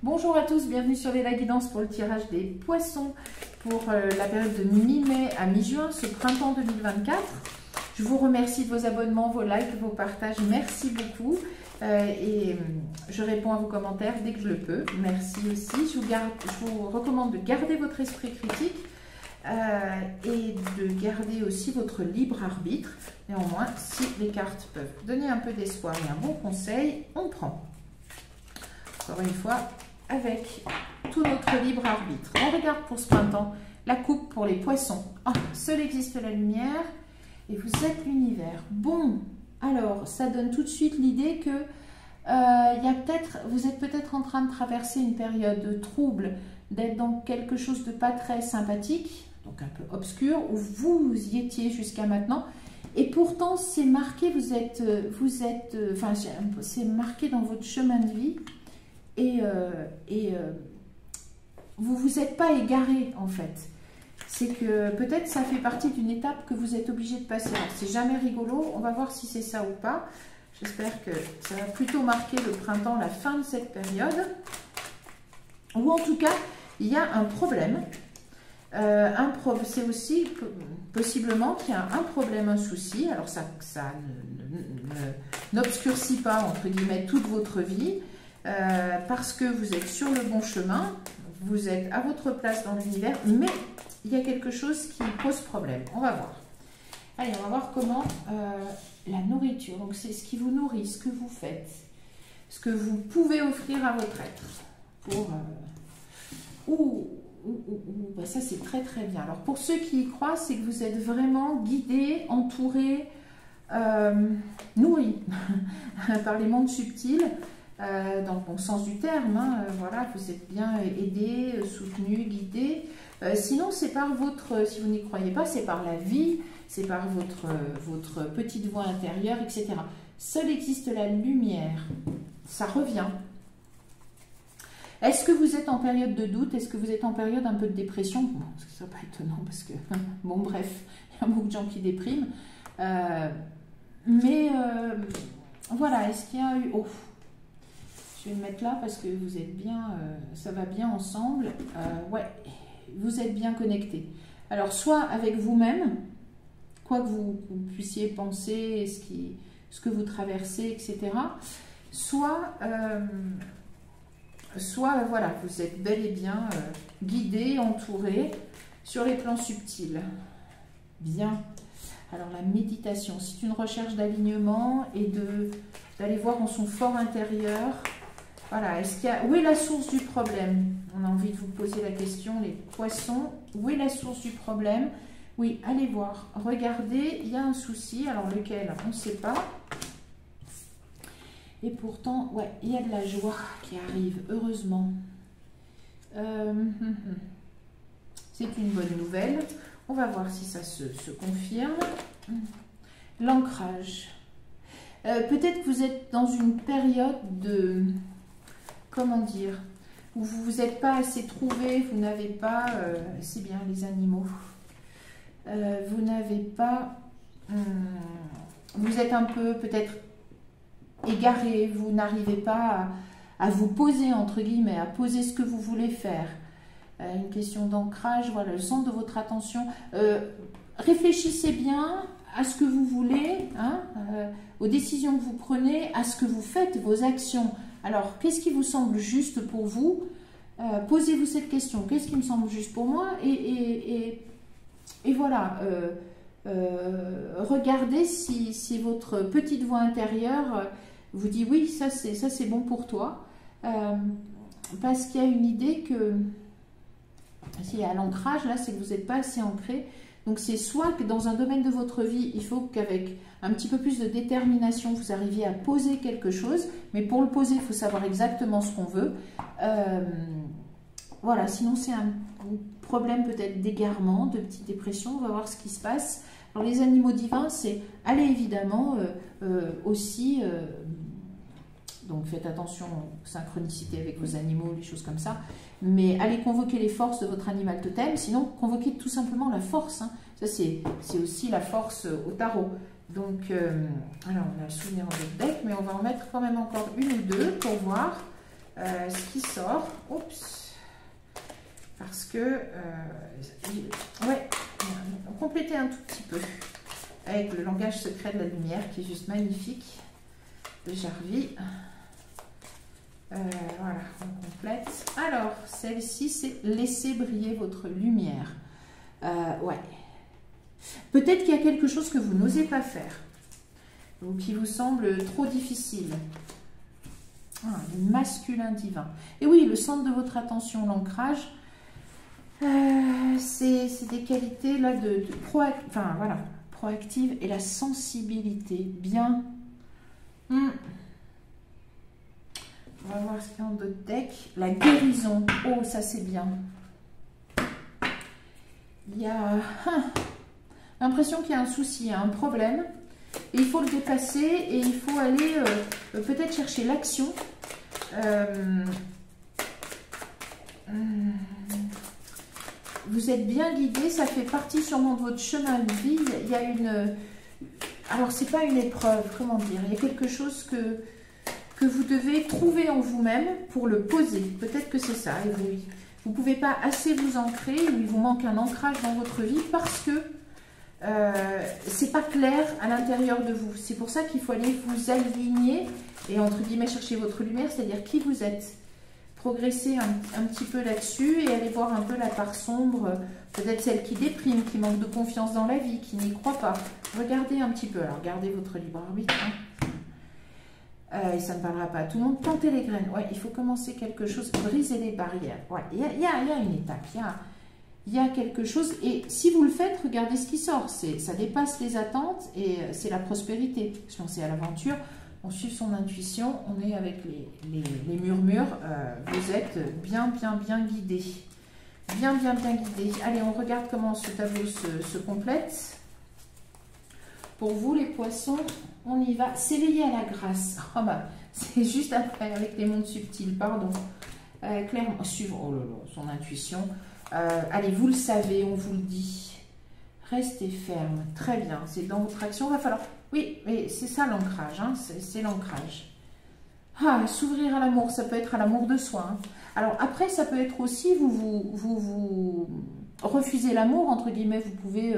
Bonjour à tous, bienvenue sur la guidance pour le tirage des poissons pour la période de mi-mai à mi-juin, ce printemps 2024. Je vous remercie de vos abonnements, vos likes, vos partages, merci beaucoup. Et je réponds à vos commentaires dès que je le peux. Merci aussi. Je vous recommande de garder votre esprit critique et de garder aussi votre libre arbitre. Néanmoins, si les cartes peuvent donner un peu d'espoir et un bon conseil, on prend. Encore une fois, avec tout notre libre arbitre. On regarde pour ce printemps la coupe pour les poissons. Oh, seul existe la lumière et vous êtes l'univers. Bon, alors, ça donne tout de suite l'idée que vous êtes peut-être en train de traverser une période de trouble, d'être dans quelque chose de pas très sympathique, donc un peu obscur, où vous y étiez jusqu'à maintenant. Et pourtant, c'est marqué, c'est marqué dans votre chemin de vie. Et vous vous êtes pas égaré en fait. C'est que peut-être ça fait partie d'une étape que vous êtes obligé de passer. C'est jamais rigolo, on va voir si c'est ça ou pas. J'espère que ça va plutôt marquer le printemps, la fin de cette période. Ou en tout cas, il y a un problème. C'est aussi possiblement qu'il y a un problème, un souci. Alors ça n'obscurcit pas, entre guillemets, toute votre vie. Parce que vous êtes sur le bon chemin, vous êtes à votre place dans l'univers, mais il y a quelque chose qui pose problème. On va voir. Allez, on va voir comment la nourriture, donc c'est ce qui vous nourrit, ce que vous faites, ce que vous pouvez offrir à votre être. Bah ça c'est très très bien. Alors pour ceux qui y croient, c'est que vous êtes vraiment guidés, entourés, nourris par les mondes subtils. Dans le bon sens du terme, hein, voilà, vous êtes bien aidé, soutenu, guidé. Sinon, c'est par si vous n'y croyez pas, c'est par la vie, c'est par votre petite voix intérieure, etc. Seul existe la lumière, ça revient. Est-ce que vous êtes en période de doute? Est-ce que vous êtes en période un peu de dépression? Bon, ce qui ne serait pas étonnant parce que, bon bref, il y a beaucoup de gens qui dépriment. Voilà, est-ce qu'il y a eu... Oh, je vais me mettre là parce que vous êtes bien, ça va bien ensemble. Ouais, vous êtes bien connectés. Alors, soit avec vous-même, quoi que vous puissiez penser, ce que vous traversez, etc. Soit voilà, vous êtes bel et bien guidé, entouré sur les plans subtils. Bien. Alors, la méditation, c'est une recherche d'alignement et d'aller voir en son fort intérieur. Voilà, où est la source du problème? On a envie de vous poser la question, les poissons. Où est la source du problème? Oui, allez voir. Regardez, il y a un souci. Alors, lequel? On ne sait pas. Et pourtant, ouais, il y a de la joie qui arrive, heureusement. C'est une bonne nouvelle. On va voir si ça se confirme. L'ancrage. Peut-être que vous êtes dans une période de... Comment dire, où vous ne vous êtes pas assez trouvé, vous n'avez pas, c'est bien les animaux, vous n'avez pas, vous êtes un peu peut-être égaré, vous n'arrivez pas à vous poser, entre guillemets, à poser ce que vous voulez faire. Une question d'ancrage, voilà, le centre de votre attention. Réfléchissez bien à ce que vous voulez, hein, aux décisions que vous prenez, à ce que vous faites, vos actions. Alors, qu'est-ce qui vous semble juste pour vous? Posez-vous cette question. Qu'est-ce qui me semble juste pour moi? Et voilà. Regardez si votre petite voix intérieure vous dit oui, ça c'est bon pour toi. Parce qu'il y a une idée que s'il y a l'ancrage, là, c'est que vous n'êtes pas assez ancré. Donc, c'est soit que dans un domaine de votre vie, il faut qu'avec un petit peu plus de détermination, vous arriviez à poser quelque chose. Mais pour le poser, il faut savoir exactement ce qu'on veut. Voilà, sinon c'est un problème peut-être d'égarement, de petite dépression. On va voir ce qui se passe. Alors, les animaux divins, c'est aller évidemment aussi... donc, faites attention aux synchronicités avec vos animaux, les choses comme ça. Mais allez convoquer les forces de votre animal totem. Sinon, convoquez tout simplement la force. Hein. Ça, c'est aussi la force au tarot. Donc, alors, on a le souvenir en votre deck, mais on va en mettre quand même encore une ou deux pour voir ce qui sort. Oups. Parce que, ouais, compléter un tout petit peu avec le langage secret de la lumière qui est juste magnifique de Jarvie. Voilà, on complète. Alors, celle-ci, c'est laisser briller votre lumière. Ouais. Peut-être qu'il y a quelque chose que vous n'osez pas faire ou qui vous semble trop difficile. Le masculin divin. Et oui, le centre de votre attention, l'ancrage, c'est des qualités là proactive et la sensibilité. Bien. On va voir ce qu'il y a en d'autres decks. La guérison. Oh, ça c'est bien. Il y a l'impression qu'il y a un souci, un problème. Et il faut le dépasser et il faut aller peut-être chercher l'action. Vous êtes bien guidé, ça fait partie sûrement de votre chemin de vie. Il y a une... Alors, c'est pas une épreuve, comment dire. Il y a quelque chose que vous devez trouver en vous-même pour le poser. Peut-être que c'est ça. Et vous ne pouvez pas assez vous ancrer ou il vous manque un ancrage dans votre vie parce que c'est pas clair à l'intérieur de vous. C'est pour ça qu'il faut aller vous aligner et entre guillemets chercher votre lumière, c'est-à-dire qui vous êtes. Progresser un petit peu là-dessus et aller voir un peu la part sombre, peut-être celle qui déprime, qui manque de confiance dans la vie, qui n'y croit pas. Regardez un petit peu, alors gardez votre libre arbitre. Et ça ne parlera pas à tout le monde. Plantez les graines. Ouais, il faut commencer quelque chose, briser les barrières. Ouais, il y a une étape, il y a quelque chose. Et si vous le faites, regardez ce qui sort. Ça dépasse les attentes et c'est la prospérité. Se lancer à l'aventure. On suit son intuition, on est avec les murmures, vous êtes bien guidé. Bien guidé. Allez, on regarde comment ce tableau se complète. Pour vous, les poissons, on y va. S'éveiller à la grâce. Oh bah, c'est juste après, avec les mondes subtils, pardon. Clairement, suivre son intuition. Allez, vous le savez, on vous le dit. Restez ferme. Très bien, c'est dans votre action. Il va falloir... Oui, mais c'est ça l'ancrage, hein, c'est l'ancrage. S'ouvrir à l'amour, ça peut être à l'amour de soi. Hein. Alors après, ça peut être aussi, vous refusez l'amour, entre guillemets, vous pouvez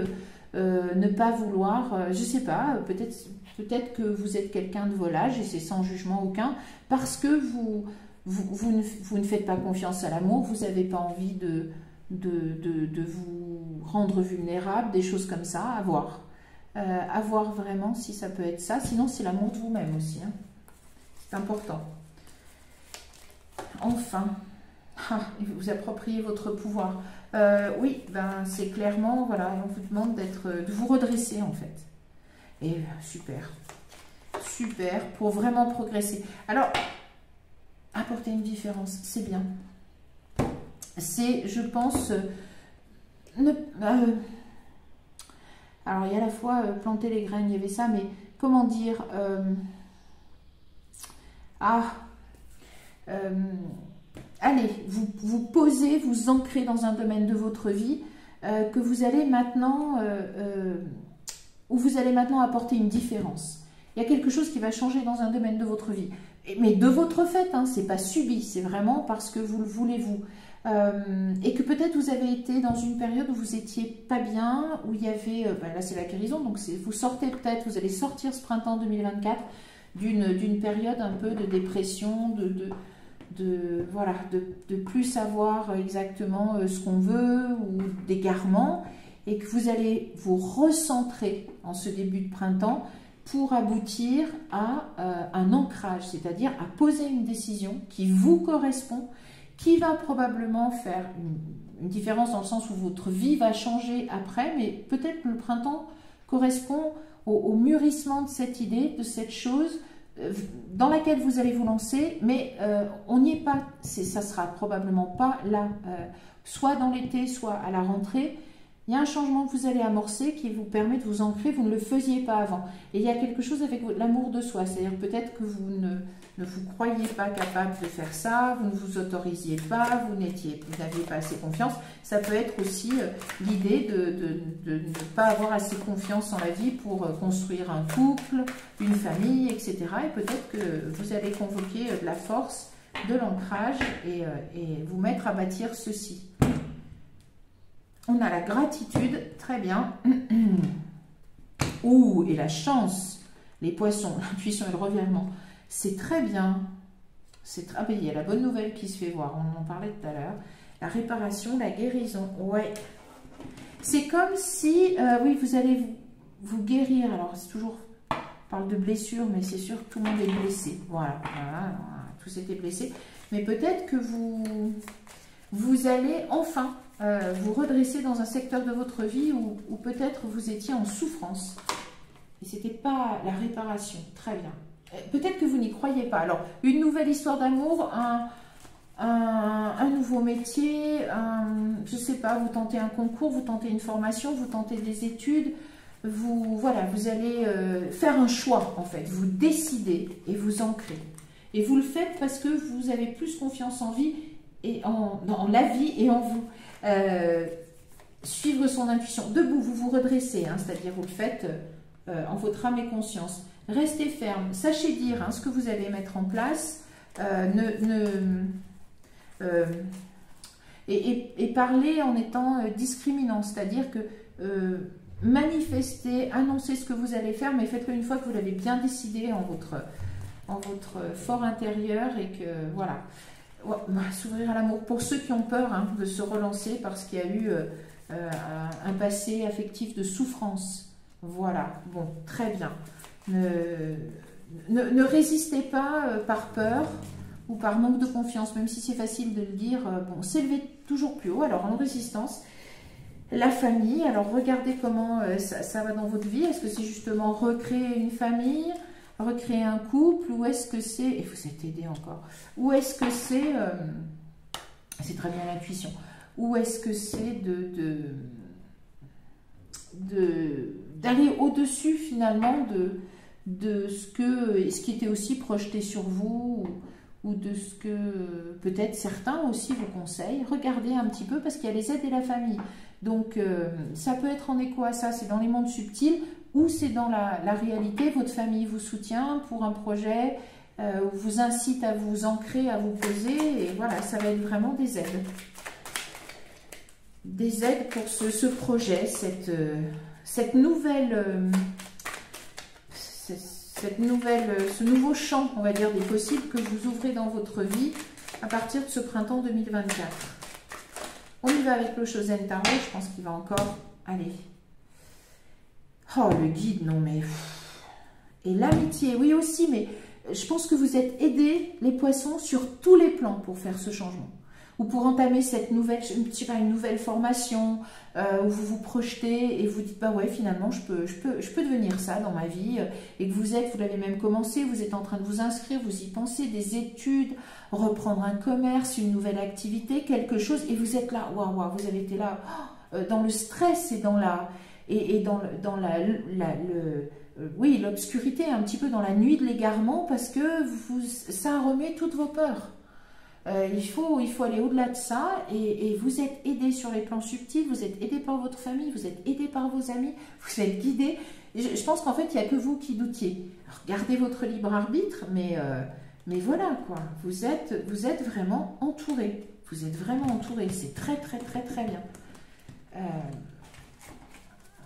ne pas vouloir, je sais pas, peut-être que vous êtes quelqu'un de volage, et c'est sans jugement aucun, parce que vous ne faites pas confiance à l'amour, vous n'avez pas envie de vous rendre vulnérable, des choses comme ça, à voir. À voir vraiment si ça peut être ça. Sinon, c'est l'amour de vous-même aussi. Hein. C'est important. Enfin, vous appropriez votre pouvoir. Oui, ben, c'est clairement, voilà, on vous demande de vous redresser en fait. Et super. Super, pour vraiment progresser. Alors, apporter une différence, c'est bien. C'est, je pense, alors, il y a à la fois planter les graines, il y avait ça, mais comment dire allez, vous posez, vous ancrez dans un domaine de votre vie que vous allez maintenant, où vous allez maintenant apporter une différence. Il y a quelque chose qui va changer dans un domaine de votre vie. Mais de votre fait, hein, c'est pas subi, c'est vraiment parce que vous le voulez vous. Et que peut-être vous avez été dans une période où vous étiez pas bien, où il y avait, là c'est la guérison, donc vous sortez peut-être, vous allez sortir ce printemps 2024 d'une période un peu de dépression, voilà, de plus savoir exactement ce qu'on veut ou d'égarement, et que vous allez vous recentrer en ce début de printemps pour aboutir à un ancrage, c'est-à-dire à poser une décision qui vous correspond, qui va probablement faire une différence dans le sens où votre vie va changer après, mais peut-être que le printemps correspond au mûrissement de cette idée, de cette chose dans laquelle vous allez vous lancer, mais on n'y est pas, ça sera probablement pas là, soit dans l'été, soit à la rentrée. Il y a un changement que vous allez amorcer qui vous permet de vous ancrer, vous ne le faisiez pas avant. Et il y a quelque chose avec l'amour de soi, c'est-à-dire peut-être que vous ne vous croyez pas capable de faire ça, vous ne vous autorisiez pas, vous n'aviez pas assez confiance. Ça peut être aussi l'idée de ne pas avoir assez confiance en la vie pour construire un couple, une famille, etc. Et peut-être que vous allez convoquer de la force de l'ancrage et vous mettre à bâtir ceci. On a la gratitude, très bien. Ouh, et la chance, les poissons, l'intuition et le revirement, c'est très bien. Ah ben, il y a la bonne nouvelle qui se fait voir, on en parlait tout à l'heure. La réparation, la guérison, ouais. C'est comme si, oui, vous allez vous guérir. Alors, c'est toujours, on parle de blessure, mais c'est sûr que tout le monde est blessé. Voilà, tous étaient blessés. Mais peut-être que vous allez enfin vous redresser dans un secteur de votre vie où peut-être vous étiez en souffrance. Et ce n'était pas la réparation. Très bien. Peut-être que vous n'y croyez pas. Alors, une nouvelle histoire d'amour, un nouveau métier, je ne sais pas, vous tentez un concours, vous tentez une formation, vous tentez des études, voilà, vous allez faire un choix en fait, vous décidez et vous ancrez. Et vous le faites parce que vous avez plus confiance en vie et dans la vie et en vous. Suivre son intuition. Debout, vous vous redressez, hein, c'est-à-dire vous le faites en votre âme et conscience. Restez ferme, sachez dire ce que vous allez mettre en place, et parler en étant discriminant, c'est-à-dire que manifestez, annoncez ce que vous allez faire, mais faites-le une fois que vous l'avez bien décidé en votre fort intérieur et que voilà, s'ouvrir à l'amour. Pour ceux qui ont peur de se relancer parce qu'il y a eu un passé affectif de souffrance, voilà, bon, très bien. Ne résistez pas par peur ou par manque de confiance, même si c'est facile de le dire. Bon, s'élever toujours plus haut, alors en résistance. La famille, alors regardez comment ça va dans votre vie. Est-ce que c'est justement recréer une famille, recréer un couple, ou est-ce que c'est, et vous êtes aidé encore, ou est-ce que c'est très bien l'intuition, ou est-ce que c'est d'aller au-dessus finalement de ce qui était aussi projeté sur vous, ou de ce que peut-être certains aussi vous conseillent. Regardez un petit peu parce qu'il y a les aides et la famille. Donc ça peut être en écho à ça, c'est dans les mondes subtils ou c'est dans la réalité. Votre famille vous soutient pour un projet, vous incite à vous ancrer, à vous poser, et voilà, ça va être vraiment des aides. Des aides pour ce projet, ce nouveau champ, on va dire, des possibles que vous ouvrez dans votre vie à partir de ce printemps 2024. On y va avec le Chosen Tarot, je pense qu'il va encore aller. Oh, le guide, non mais... Et l'amitié, oui aussi, mais je pense que vous êtes aidés, les poissons, sur tous les plans pour faire ce changement. Ou pour entamer cette nouvelle, je sais pas, une nouvelle formation, où vous vous projetez et vous dites, bah ouais, finalement, je peux devenir ça dans ma vie, et que vous l'avez même commencé, vous êtes en train de vous inscrire, vous y pensez, des études, reprendre un commerce, une nouvelle activité, quelque chose, et vous êtes là, waouh, waouh, vous avez été là, dans le stress et dans oui, l'obscurité, un petit peu dans la nuit de l'égarement, parce que ça a remué toutes vos peurs. Il faut aller au-delà de ça, et vous êtes aidé sur les plans subtils, vous êtes aidé par votre famille, vous êtes aidé par vos amis, vous êtes guidé. Je pense qu'en fait, il n'y a que vous qui doutiez. Alors, gardez votre libre arbitre, mais voilà, quoi. Vous êtes vraiment entouré. Vous êtes vraiment entouré. C'est très, très, très, très bien.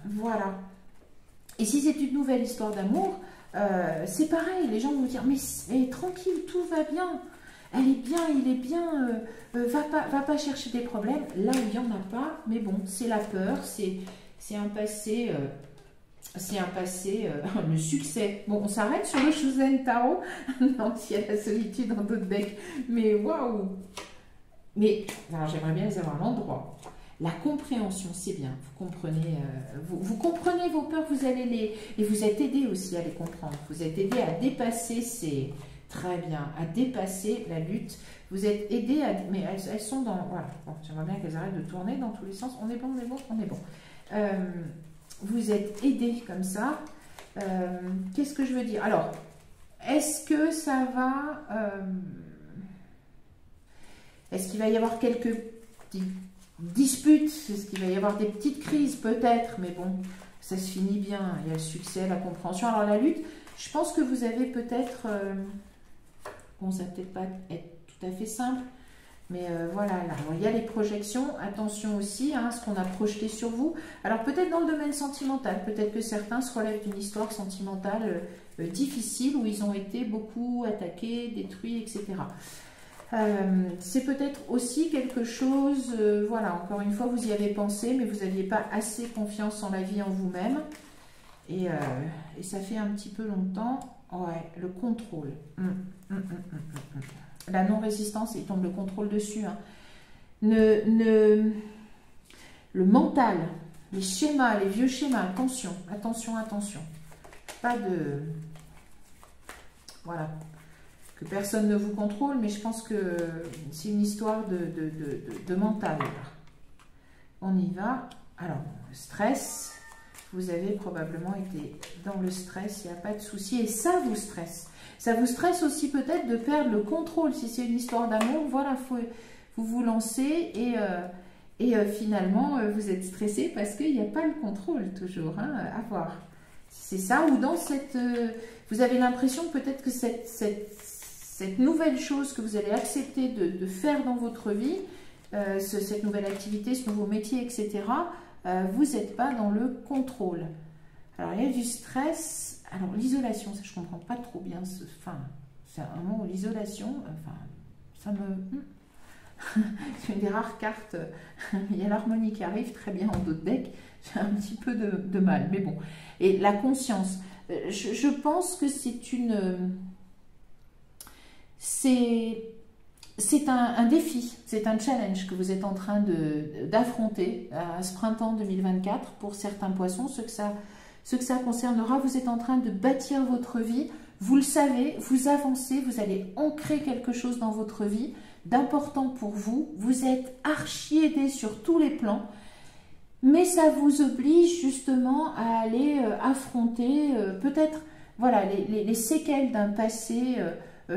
Voilà. Et si c'est une nouvelle histoire d'amour, c'est pareil. Les gens vont vous dire, mais tranquille, tout va bien. Elle est bien, il est bien, va pas chercher des problèmes là où il n'y en a pas, mais bon, c'est la peur, c'est un passé, le succès. Bon, on s'arrête sur le Chosen Tarot. Non, s'il y a la solitude dans d'autres decks, mais waouh. Mais, alors j'aimerais bien les avoir à l'endroit. La compréhension, c'est bien, vous comprenez, vous comprenez vos peurs, vous allez et vous êtes aidé aussi à les comprendre, vous êtes aidé à dépasser ces... Très bien, à dépasser la lutte. Vous êtes aidés à... Mais elles sont dans... Voilà, bon, j'aimerais bien qu'elles arrêtent de tourner dans tous les sens. On est bon, on est bon, on est bon. Vous êtes aidés comme ça. Qu'est-ce que je veux dire? Alors, est-ce que ça va... Est-ce qu'il va y avoir quelques petites disputes? Est-ce qu'il va y avoir des petites crises? Peut-être, mais bon, ça se finit bien. Il y a le succès, la compréhension. Alors, la lutte, je pense que vous avez peut-être... Bon, ça va peut-être pas être tout à fait simple. Mais voilà, là, il y a les projections. Attention aussi à ce qu'on a projeté sur vous. Alors peut-être dans le domaine sentimental, peut-être que certains se relèvent d'une histoire sentimentale difficile où ils ont été beaucoup attaqués, détruits, etc. C'est peut-être aussi quelque chose, voilà, encore une fois, vous y avez pensé, mais vous n'aviez pas assez confiance en la vie, en vous-même. Et ça fait un petit peu longtemps. Ouais, le contrôle. La non-résistance, il tombe le contrôle dessus. Hein. Le mental, les schémas, les vieux schémas, attention, attention, attention. Pas de... Voilà. Que personne ne vous contrôle, mais je pense que c'est une histoire de mental. On y va. Alors, le stress, vous avez probablement été dans le stress, il n'y a pas de souci. Et ça vous stresse. Ça vous stresse aussi peut-être de perdre le contrôle. Si c'est une histoire d'amour, voilà, vous vous lancez et finalement, vous êtes stressé parce qu'il n'y a pas le contrôle toujours hein, à voir. C'est ça, ou dans cette... vous avez l'impression peut-être que cette nouvelle chose que vous allez accepter de faire dans votre vie, cette nouvelle activité, ce nouveau métier, etc., vous n'êtes pas dans le contrôle. Alors, il y a du stress. Alors, l'isolation, ça, je ne comprends pas trop bien. Enfin, c'est un mot, l'isolation. Enfin, ça me... c'est une des rares cartes. Il y a l'harmonie qui arrive très bien en dos de deck. J'ai un petit peu de mal, mais bon. Et la conscience. Je pense que c'est une... C'est un défi, c'est un challenge que vous êtes en train d'affronter à ce printemps 2024 pour certains poissons, ceux que ça concernera. Vous êtes en train de bâtir votre vie, vous le savez, vous avancez, vous allez ancrer quelque chose dans votre vie d'important pour vous. Vous êtes archi aidé sur tous les plans, mais ça vous oblige justement à aller affronter peut-être voilà, les séquelles d'un passé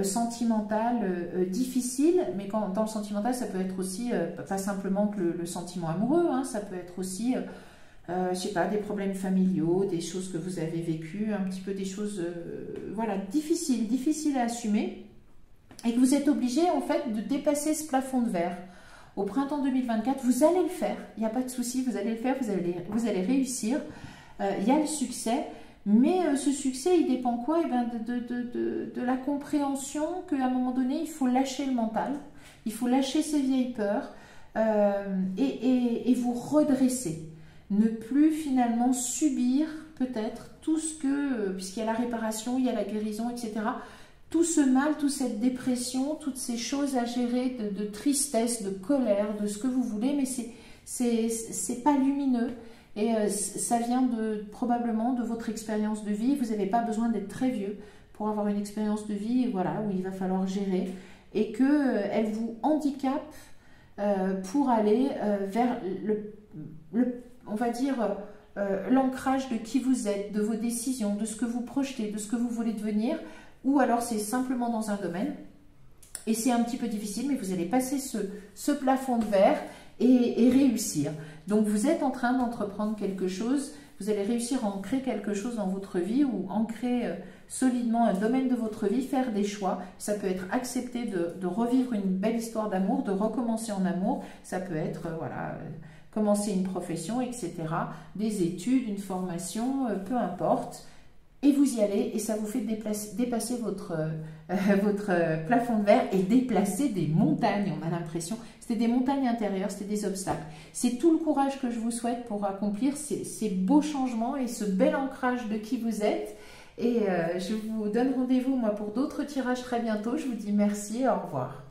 sentimental difficile, mais dans le sentimental, ça peut être aussi, pas simplement que le sentiment amoureux, hein, ça peut être aussi, je sais pas, des problèmes familiaux, des choses que vous avez vécues, un petit peu des choses, voilà, difficiles à assumer, et que vous êtes obligé, en fait, de dépasser ce plafond de verre. Au printemps 2024, vous allez le faire, il n'y a pas de souci, vous allez le faire, vous allez réussir, il y a le succès. Mais ce succès, il dépend quoi? Eh bien, de la compréhension qu'à un moment donné, il faut lâcher le mental, il faut lâcher ses vieilles peurs et vous redresser. Ne plus finalement subir peut-être tout ce que, puisqu'il y a la réparation, il y a la guérison, etc. Tout ce mal, toute cette dépression, toutes ces choses à gérer de tristesse, de colère, de ce que vous voulez, mais c'est pas lumineux. Et ça vient probablement de votre expérience de vie. Vous n'avez pas besoin d'être très vieux pour avoir une expérience de vie voilà, où il va falloir gérer. Et qu'elle vous handicape pour aller vers on va dire, l'ancrage de qui vous êtes, de vos décisions, de ce que vous projetez, de ce que vous voulez devenir. Ou alors c'est simplement dans un domaine. Et c'est un petit peu difficile, mais vous allez passer ce plafond de verre et réussir. Donc vous êtes en train d'entreprendre quelque chose, vous allez réussir à ancrer quelque chose dans votre vie ou ancrer solidement un domaine de votre vie, faire des choix. Ça peut être accepter de revivre une belle histoire d'amour, de recommencer en amour. Ça peut être voilà, commencer une profession, etc. Des études, une formation, peu importe. Et vous y allez et ça vous fait dépasser votre plafond de verre et déplacer des montagnes, on a l'impression. C'était des montagnes intérieures, c'était des obstacles. C'est tout le courage que je vous souhaite pour accomplir ces beaux changements et ce bel ancrage de qui vous êtes. Et je vous donne rendez-vous moi pour d'autres tirages très bientôt. Je vous dis merci et au revoir.